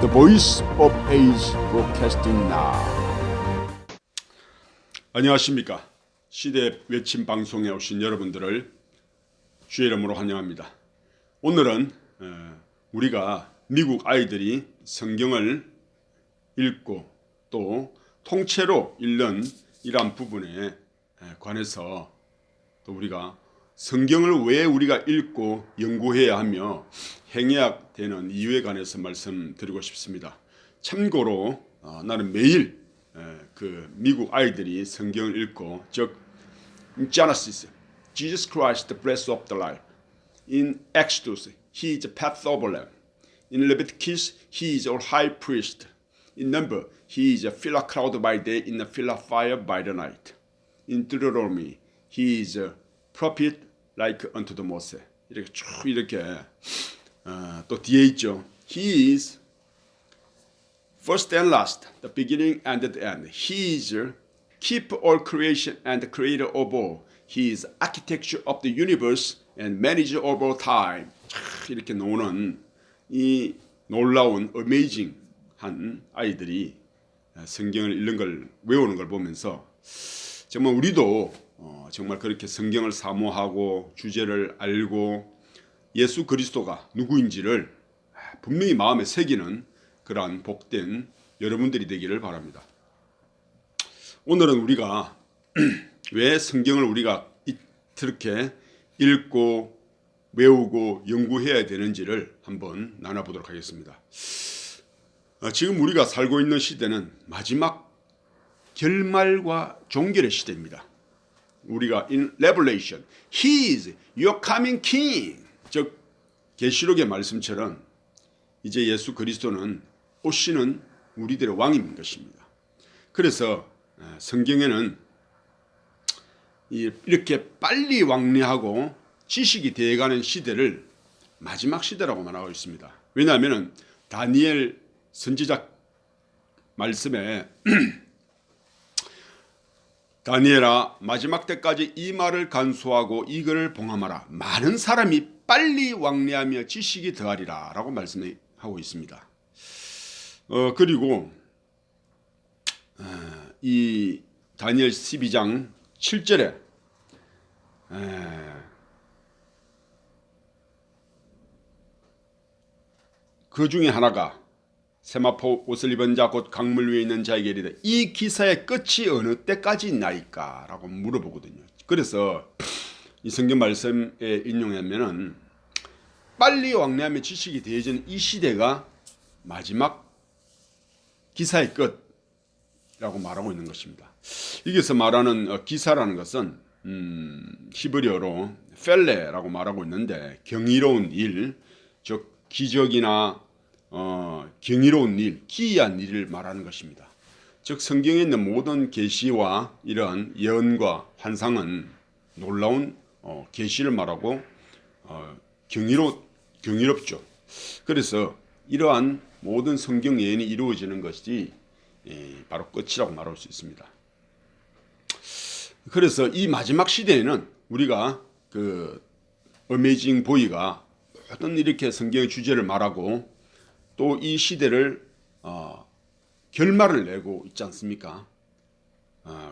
The Voice of Age Broadcasting Now. 안녕하십니까. 시대 외침 방송에 오신 여러분들을 주의 이름으로 환영합니다. 오늘은 우리가 미국 아이들이 성경을 읽고 또 통째로 읽는 이러한 부분에 관해서 또 우리가 성경을 왜 우리가 읽고 연구해야 하며 행해야 되는 이유에 관해서 말씀드리고 싶습니다. 참고로 나는 매일 그 미국 아이들이 성경을 읽고, 즉 Genesis, Jesus Christ, the breath of the life. In Exodus, He is the Passover lamb. In Leviticus, He is our high priest. In Number, He is a pillar cloud by day, in a pillar fire by the night. In Deuteronomy, He is a prophet like unto the Moses. 이렇게 쭉 이렇게 또 뒤에 있죠. He is first and last, the beginning and the end. He is keeper all creation and the creator of all. He is architecture of the universe and manager of all time. 이렇게 나오는 이 놀라운 어메이징한 아이들이 성경을 읽는 걸, 외우는 걸 보면서 정말 우리도 정말 그렇게 성경을 사모하고 주제를 알고 예수 그리스도가 누구인지를 분명히 마음에 새기는 그러한 복된 여러분들이 되기를 바랍니다. 오늘은 우리가 왜 성경을 우리가 이렇게 읽고 외우고 연구해야 되는지를 한번 나눠보도록 하겠습니다. 지금 우리가 살고 있는 시대는 마지막 결말과 종결의 시대입니다. 우리가 in Revelation, He is your coming King. 즉 계시록의 말씀처럼 이제 예수 그리스도는 오시는 우리들의 왕인 것입니다. 그래서 성경에는 이렇게 빨리 왕래하고 지식이 되어가는 시대를 마지막 시대라고 말하고 있습니다. 왜냐하면 다니엘 선지자 말씀에 다니엘아, 마지막 때까지 이 말을 간수하고 이것을 봉함하라. 많은 사람이 빨리 왕래하며 지식이 더하리라 라고 말씀하고 있습니다. 그리고 이 다니엘 12장 7절에 그 중에 하나가 세마포 옷을 입은 자 곧 강물 위에 있는 자에게 이르되 이 기사의 끝이 어느 때까지 있나이까 라고 물어보거든요. 그래서 이 성경 말씀에 인용하면은 빨리 왕래하며 지식이 되어지는 이 시대가 마지막 기사의 끝이라고 말하고 있는 것입니다. 여기서 말하는 기사라는 것은 히브리어로 펠레라고 말하고 있는데 경이로운 일, 즉 기적이나 경이로운 일, 기이한 일을 말하는 것입니다. 즉 성경에 있는 모든 계시와 이러한 예언과 환상은 놀라운 계시를 말하고 경이롭죠. 그래서 이러한 모든 성경 예언이 이루어지는 것이 바로 끝이라고 말할 수 있습니다. 그래서 이 마지막 시대에는 우리가 그 어메이징 보이가 모든 이렇게 성경의 주제를 말하고 또 이 시대를 결말을 내고 있지 않습니까?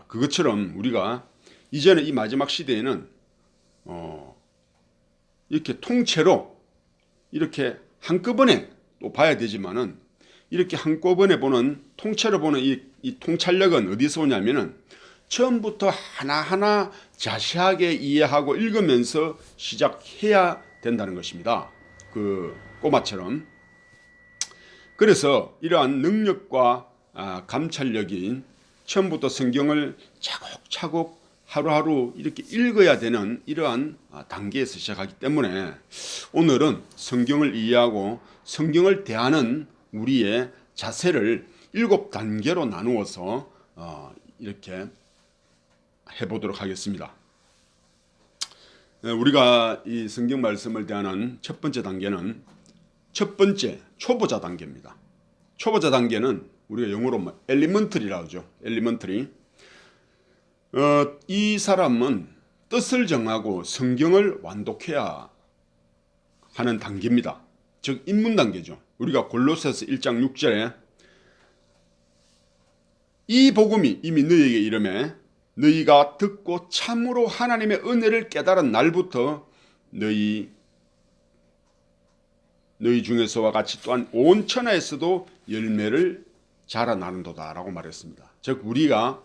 그것처럼 우리가 이제는 이 마지막 시대에는 이렇게 통째로 이렇게 한꺼번에 또 봐야 되지만은 이렇게 한꺼번에 보는 통째로 보는 이 통찰력은 어디서 오냐면은 처음부터 하나하나 자세하게 이해하고 읽으면서 시작해야 된다는 것입니다. 그 꼬마처럼. 그래서 이러한 능력과 감찰력인 처음부터 성경을 차곡차곡 하루하루 이렇게 읽어야 되는 이러한 단계에서 시작하기 때문에 오늘은 성경을 이해하고 성경을 대하는 우리의 자세를 7단계로 나누어서 이렇게 해보도록 하겠습니다. 우리가 이 성경 말씀을 대하는 첫 번째 단계는 첫 번째 초보자 단계입니다. 초보자 단계는 우리가 영어로 엘리먼터리라고 하죠. 엘리먼터리. 이 사람은 뜻을 정하고 성경을 완독해야 하는 단계입니다. 즉 입문 단계죠. 우리가 골로새서 1장 6절에 이 복음이 이미 너희에게 이르매 너희가 듣고 참으로 하나님의 은혜를 깨달은 날부터 너희 중에서와 같이 또한 온 천하에서도 열매를 자라나는도다 라고 말했습니다. 즉 우리가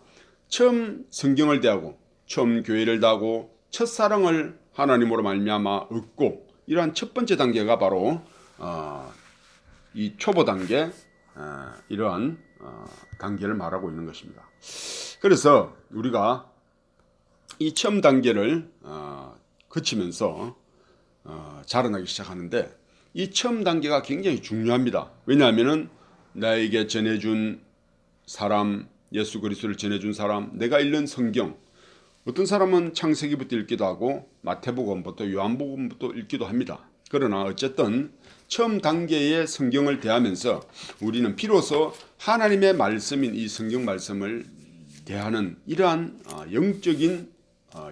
처음 성경을 대하고 처음 교회를 다하고 첫사랑을 하나님으로 말미암아 얻고 이러한 첫 번째 단계가 바로 이 초보 단계 이러한 단계를 말하고 있는 것입니다. 그래서 우리가 이 처음 단계를 거치면서 자라나기 시작하는데 이 처음 단계가 굉장히 중요합니다. 왜냐하면 나에게 전해준 사람, 예수 그리스도를 전해준 사람, 내가 읽는 성경, 어떤 사람은 창세기부터 읽기도 하고 마태복음부터 요한복음부터 읽기도 합니다. 그러나 어쨌든 처음 단계의 성경을 대하면서 우리는 비로소 하나님의 말씀인 이 성경 말씀을 대하는 이러한 영적인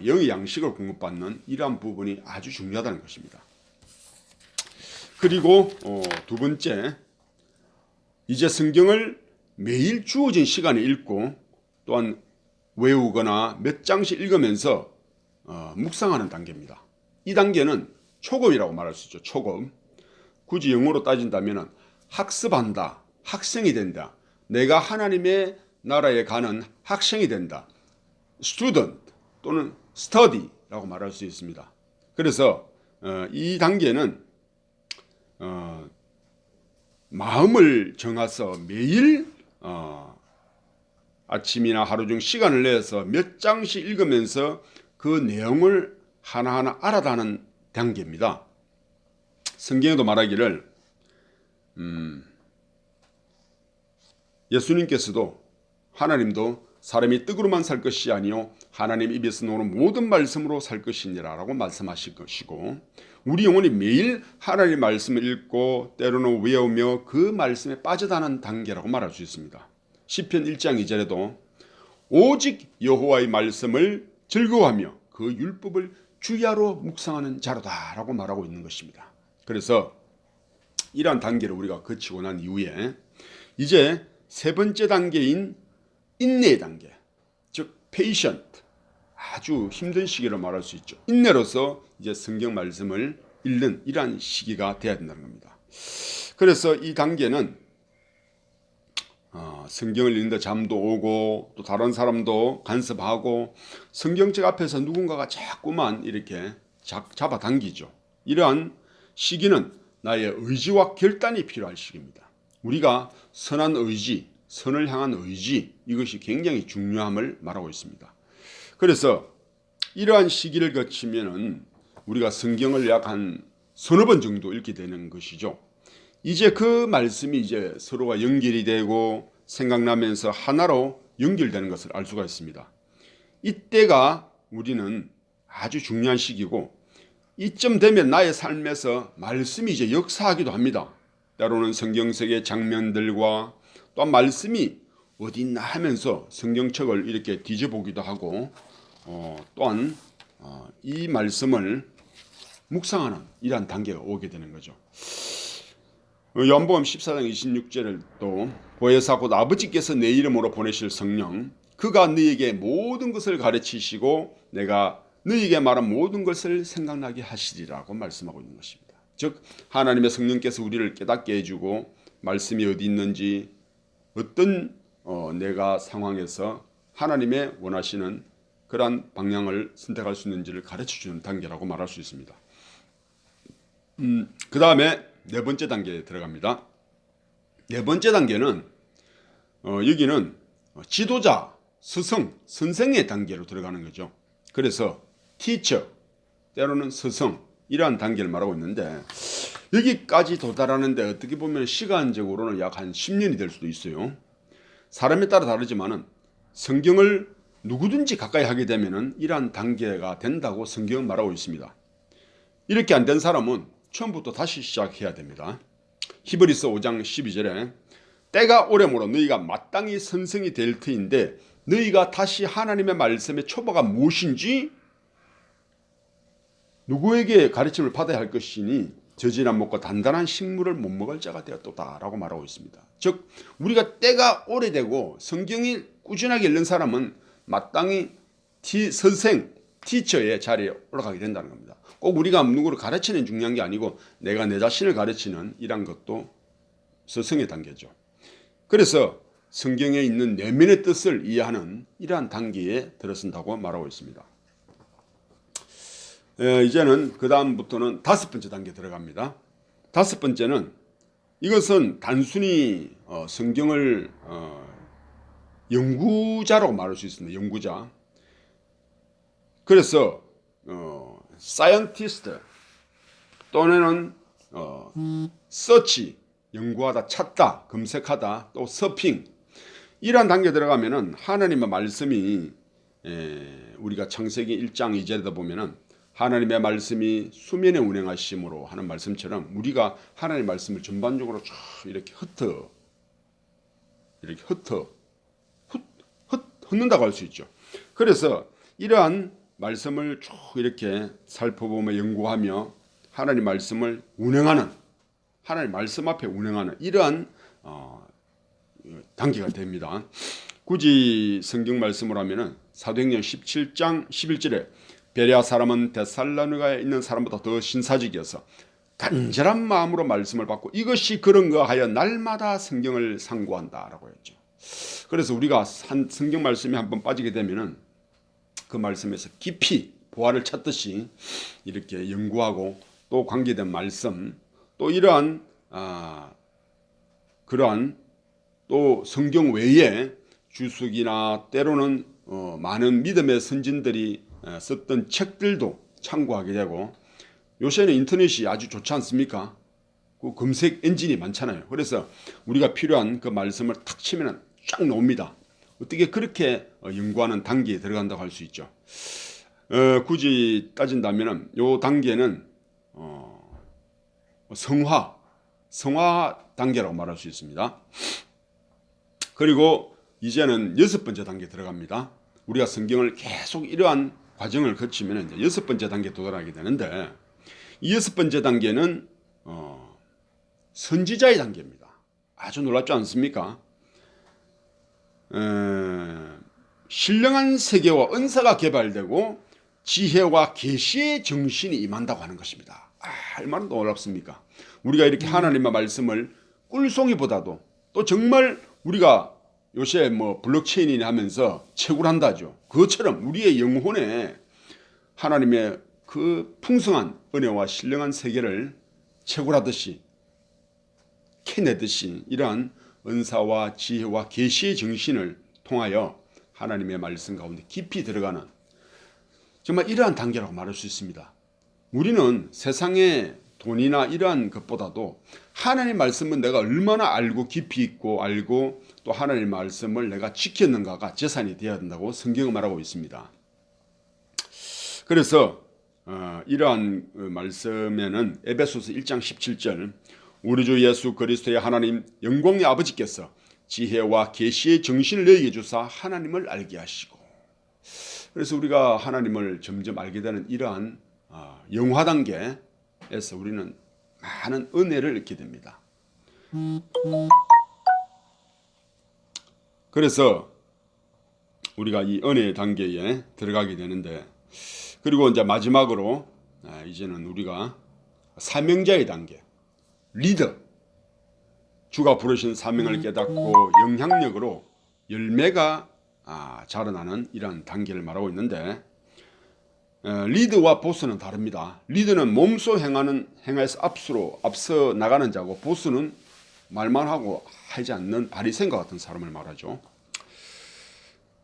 영의 양식을 공급받는 이러한 부분이 아주 중요하다는 것입니다. 그리고 두 번째, 이제 성경을 매일 주어진 시간에 읽고 또한 외우거나 몇 장씩 읽으면서 묵상하는 단계입니다. 이 단계는 초급이라고 말할 수 있죠. 초급. 굳이 영어로 따진다면 학습한다, 학생이 된다, 내가 하나님의 나라에 가는 학생이 된다, student 또는 study라고 말할 수 있습니다. 그래서 이 단계는 마음을 정해서 매일 아침이나 하루 중 시간을 내서 몇 장씩 읽으면서 그 내용을 하나하나 알아가는 단계입니다. 성경에도 말하기를 예수님께서도 하나님도 사람이 떡으로만 살 것이 아니요 하나님 입에서 나오는 모든 말씀으로 살 것이니라 라고 말씀하실 것이고, 우리 영혼이 매일 하나님의 말씀을 읽고 때로는 외우며 그 말씀에 빠져드는 단계라고 말할 수 있습니다. 시편 1장 2절에도 오직 여호와의 말씀을 즐거워하며 그 율법을 주야로 묵상하는 자로다 라고 말하고 있는 것입니다. 그래서 이러한 단계를 우리가 거치고 난 이후에 이제 세 번째 단계인 인내의 단계, 즉 patient, 아주 힘든 시기로 말할 수 있죠. 인내로서 이제 성경 말씀을 읽는 이러한 시기가 되어야 된다는 겁니다. 그래서 이 단계는 성경을 읽는데 잠도 오고 또 다른 사람도 간섭하고 성경책 앞에서 누군가가 자꾸만 이렇게 잡아당기죠. 이러한 시기는 나의 의지와 결단이 필요할 시기입니다. 우리가 선한 의지, 선을 향한 의지, 이것이 굉장히 중요함을 말하고 있습니다. 그래서 이러한 시기를 거치면은 우리가 성경을 약 한 서너 번 정도 읽게 되는 것이죠. 이제 그 말씀이 이제 서로가 연결이 되고 생각나면서 하나로 연결되는 것을 알 수가 있습니다. 이때가 우리는 아주 중요한 시기고, 이쯤 되면 나의 삶에서 말씀이 이제 역사하기도 합니다. 때로는 성경 속의 장면들과 또한 말씀이 어디 있나 하면서 성경책을 이렇게 뒤져보기도 하고 또한 이 말씀을 묵상하는 이러한 단계가 오게 되는 거죠. 요한복음 14장 26절을 또 보혜사 곧 아버지께서 내 이름으로 보내실 성령 그가 너희에게 모든 것을 가르치시고 내가 너희에게 말한 모든 것을 생각나게 하시리라고 말씀하고 있는 것입니다. 즉 하나님의 성령께서 우리를 깨닫게 해주고 말씀이 어디 있는지 어떤 내가 상황에서 하나님의 원하시는 그러한 방향을 선택할 수 있는지를 가르쳐주는 단계라고 말할 수 있습니다. 그 다음에 네 번째 단계에 들어갑니다. 네 번째 단계는 여기는 지도자, 스승, 선생의 단계로 들어가는 거죠. 그래서 teacher, 때로는 스승, 이러한 단계를 말하고 있는데 여기까지 도달하는데 어떻게 보면 시간적으로는 약 한 10년이 될 수도 있어요. 사람에 따라 다르지만은 성경을 누구든지 가까이 하게 되면은 이러한 단계가 된다고 성경은 말하고 있습니다. 이렇게 안 된 사람은 처음부터 다시 시작해야 됩니다. 히브리서 5장 12절에 때가 오래므로 너희가 마땅히 선생이 될 터인데 너희가 다시 하나님의 말씀의 초보가 무엇인지 누구에게 가르침을 받아야 할 것이니 저질 안 먹고 단단한 식물을 못 먹을 자가 되었도다라고 말하고 있습니다. 즉 우리가 때가 오래되고 성경이 꾸준하게 읽는 사람은 마땅히 선생, 티처의 자리에 올라가게 된다는 겁니다. 꼭 우리가 누구를 가르치는 중요한 게 아니고 내가 내 자신을 가르치는 이런 것도 스승의 단계죠. 그래서 성경에 있는 내면의 뜻을 이해하는 이러한 단계에 들어선다고 말하고 있습니다. 이제는 그 다음부터는 5번째 단계에 들어갑니다. 5번째는 이것은 단순히 성경을 연구자라고 말할 수 있습니다. 연구자. 그래서 사이언티스트 또는 서치, 연구하다, 찾다, 검색하다, 또 서핑 이러한 단계에 들어가면은 하나님의 말씀이 우리가 창세기 1장 2절에다 보면은 하나님의 말씀이 수면에 운행하심으로 하는 말씀처럼 우리가 하나님의 말씀을 전반적으로 쫙 이렇게 흩는다고 할 수 있죠. 그래서 이러한 말씀을 쭉 이렇게 살펴보며 연구하며 하나님 말씀을 운행하는, 하나님 말씀 앞에 운행하는 이러한 단계가 됩니다. 굳이 성경 말씀을 하면은 사도행전 17장 11절에 베레아 사람은 데살로니가에 있는 사람보다 더 신사직이어서 간절한 마음으로 말씀을 받고 이것이 그런가 하여 날마다 성경을 상고한다라고 했죠. 그래서 우리가 성경 말씀에 한번 빠지게 되면은 그 말씀에서 깊이 보화를 찾듯이 이렇게 연구하고 또 관계된 말씀 또 이러한 그러한 또 성경 외에 주석이나 때로는 많은 믿음의 선진들이 썼던 책들도 참고하게 되고 요새는 인터넷이 아주 좋지 않습니까? 그 검색 엔진이 많잖아요. 그래서 우리가 필요한 그 말씀을 탁 치면 쫙 나옵니다. 어떻게 그렇게 연구하는 단계에 들어간다고 할 수 있죠. 굳이 따진다면 이 단계는 성화 단계라고 말할 수 있습니다. 그리고 이제는 6번째 단계에 들어갑니다. 우리가 성경을 계속 이러한 과정을 거치면 이제 6번째 단계에 도달하게 되는데 이 6번째 단계는 선지자의 단계입니다. 아주 놀랍지 않습니까? 신령한 세계와 은사가 개발되고 지혜와 계시의 정신이 임한다고 하는 것입니다. 얼마나 놀랍습니까? 우리가 이렇게 하나님의 말씀을 꿀송이보다도 또 정말 우리가 요새 블록체인이나 하면서 채굴한다죠. 그것처럼 우리의 영혼에 하나님의 그 풍성한 은혜와 신령한 세계를 채굴하듯이 캐내듯이 이러한 은사와 지혜와 계시의 정신을 통하여 하나님의 말씀 가운데 깊이 들어가는 정말 이러한 단계라고 말할 수 있습니다. 우리는 세상의 돈이나 이러한 것보다도 하나님 말씀은 내가 얼마나 알고 깊이 있고 알고 또 하나님 말씀을 내가 지켰는가가 재산이 되어야 된다고 성경은 말하고 있습니다. 그래서 이러한 말씀에는 에베소서 1장 17절 우리 주 예수 그리스도의 하나님 영광의 아버지께서 지혜와 계시의 정신을 너희에게 주사 하나님을 알게 하시고 그래서 우리가 하나님을 점점 알게 되는 이러한 영화 단계에서 우리는 많은 은혜를 얻게 됩니다. 그래서 우리가 이 은혜의 단계에 들어가게 되는데 그리고 이제 마지막으로 이제는 우리가 사명자의 단계 리더 주가 부르신 사명을 깨닫고 영향력으로 열매가 자라나는 이러한 단계를 말하고 있는데 리드와 보스는 다릅니다. 리드는 몸소 행해서 앞서 나가는 자고 보스는 말만 하고 하지 않는 바리새인과 같은 사람을 말하죠.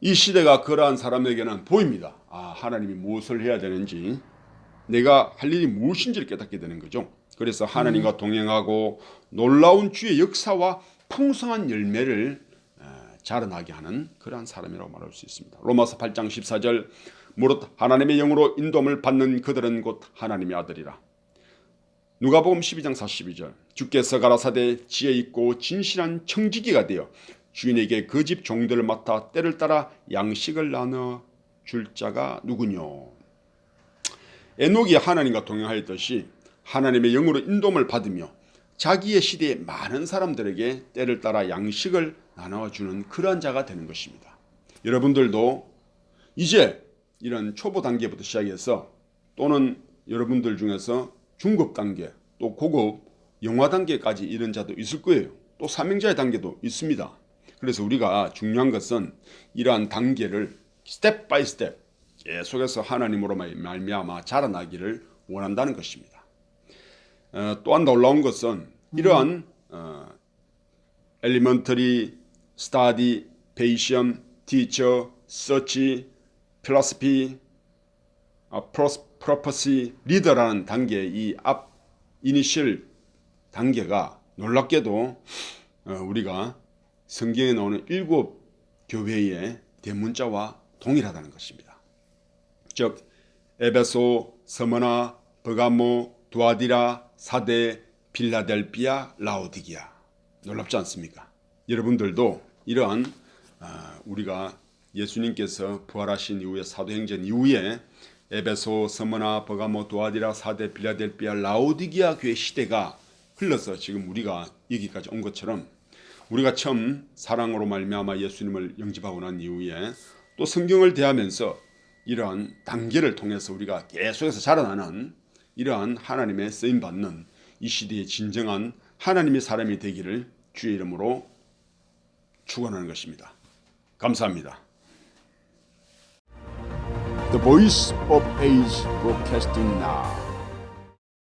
이 시대가 그러한 사람에게는 보입니다. 하나님이 무엇을 해야 되는지 내가 할 일이 무엇인지를 깨닫게 되는 거죠. 그래서 하나님과 동행하고 놀라운 주의 역사와 풍성한 열매를 자라나게 하는 그러한 사람이라고 말할 수 있습니다. 로마서 8장 14절 무릇 하나님의 영으로 인도함을 받는 그들은 곧 하나님의 아들이라. 누가복음 12장 42절 주께서 가라사대 지혜 있고 진실한 청지기가 되어 주인에게 그 집 종들을 맡아 때를 따라 양식을 나눠 줄 자가 누구뇨. 에녹이 하나님과 동행하였듯이 하나님의 영으로 인도함을 받으며 자기의 시대의 많은 사람들에게 때를 따라 양식을 나눠주는 그러한 자가 되는 것입니다. 여러분들도 이제 이런 초보 단계부터 시작해서 또는 여러분들 중에서 중급 단계 또 고급 영화 단계까지 이런 자도 있을 거예요. 또 사명자의 단계도 있습니다. 그래서 우리가 중요한 것은 이러한 단계를 스텝 바이 스텝 계속해서 하나님으로 말미암아 자라나기를 원한다는 것입니다. 또한 놀라운 것은 이러한 엘리먼터리, 스타디, 페이션, 티처, 서치, 필로소피, 프로퍼시, 리더라는 단계의 이 앞 이니셜 단계가 놀랍게도 우리가 성경에 나오는 7 교회의 대문자와 동일하다는 것입니다. 즉 에베소, 스무나, 버가모, 두아디라, 사데, 필라델피아, 라오디게아. 놀랍지 않습니까? 여러분들도 이러한 우리가 예수님께서 부활하신 이후에 사도행전 이후에 에베소, 스무나, 버가모, 두아디라, 사데, 필라델피아, 라오디게아 교회 시대가 흘러서 지금 우리가 여기까지 온 것처럼 우리가 처음 사랑으로 말미암아 예수님을 영접하고 난 이후에 또 성경을 대하면서 이러한 단계를 통해서 우리가 계속해서 자라나는 이러한 하나님의 쓰임받는 이 시대의 진정한 하나님의 사람이 되기를 주의 이름으로 축원하는 것입니다. 감사합니다. The Voice of Age Broadcasting Now.